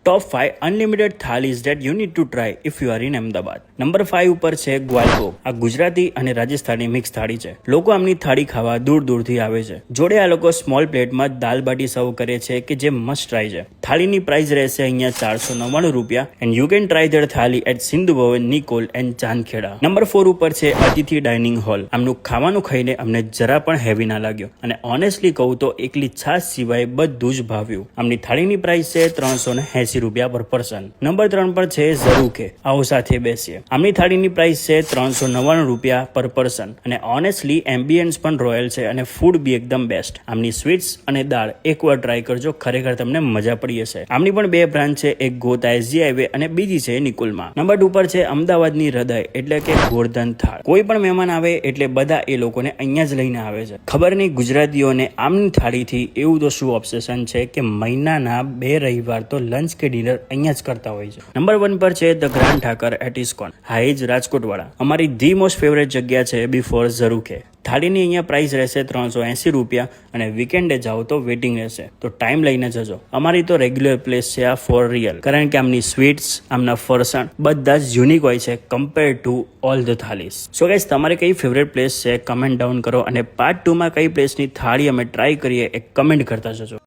Top 5 unlimited thalis that you need to try if you are in Ahmedabad. Number 5 ઉપર છે ગ્વાલભોગ. આ ગુજરાતી અને રાજસ્થાની મિક્સ થાળી છે. લોકો આમની થાળી ખાવા દૂર દૂરથી આવે છે. જોડે આ લોકો સ્મોલ પ્લેટમાં દાલ બાટી સર્વ કરે છે કે જે મસ્ટ ટ્રાય છે. થાળીની પ્રાઇસ રહેશે અહીંયા 499 રૂપિયા and you can try their thali at Sindhu Bhavan, Nikol and Chandkheda. Number 4 ઉપર છે અતિથિ ડાઇનિંગ હોલ. આમનું ખાવાનું ખાઈને અમને જરા પણ હેવી ના લાગ્યો અને ઓનેસ્ટલી કહું તો એકલી છાશ સિવાય બધું જ ભાવ્યું. આમની થાળીની પ્રાઇસ છે 380 રૂપિયા પર પર્સન. નંબર 3 પર છે ઝરૂખે. આવો સાથે બેસીએ. આમની થાળીની પ્રાઇસ છે 399 રૂપિયા પર પર્સન અને ઓનેસ્ટલી એમ્બિયન્સ પણ રોયલ છે અને ફૂડ બી એકદમ બેસ્ટ. આમની સ્વીટ્સ અને દાળ એકવાર ટ્રાય કરજો, ખરેખર તમને મજા પડી હશે. આમની પણ 2 બ્રાન્ચ છે, એક ગોતા એસજી હાઈવે અને બીજી છે નિકોલમાં. નંબર 2 પર છે અમદાવાદની હૃદય એટલે કે ગોરધન થાળ. કોઈ પણ મહેમાન આવે એટલે બધા એ લોકોને અહીંયા જ લઈને આવે છે. ખબર નહીં ગુજરાતીઓને આમની થાળીથી એવું તો શું ઓબ્સેશન છે કે મહિનાના 2 રવિવાર તો લંચ કે ડિનર અહીંયા જ કરતા હોય છે. નંબર 1 પર છે the grand Thakar at ISKCON. હા, એ જ રાજકોટ વાળા. અમારી ધી મોસ્ટ ફેવરેટ જગ્યા છે બિફોર ઝરૂખે. થાળીની અહીંયા પ્રાઇસ રહેશે 380 રૂપિયા અને વીકેન્ડે જાઓ તો વેઇટિંગ રહેશે, તો ટાઈમ લઈને જજો. અમારી તો રેગ્યુલર પ્લેસ છે આ ફોર રિયલ, કારણ કે આમની સ્વીટ્સ, આમના ફરસાણ બધા જ યુનિક હોય છે compare to all the thalis. So guys, તમારે કઈ ફેવરેટ પ્લેસ છે કમેન્ટ ડાઉન કરો અને પાર્ટ 2 માં કઈ પ્લેસની થાળી અમે ટ્રાય કરીએ એ કમેન્ટ કરતા જજો.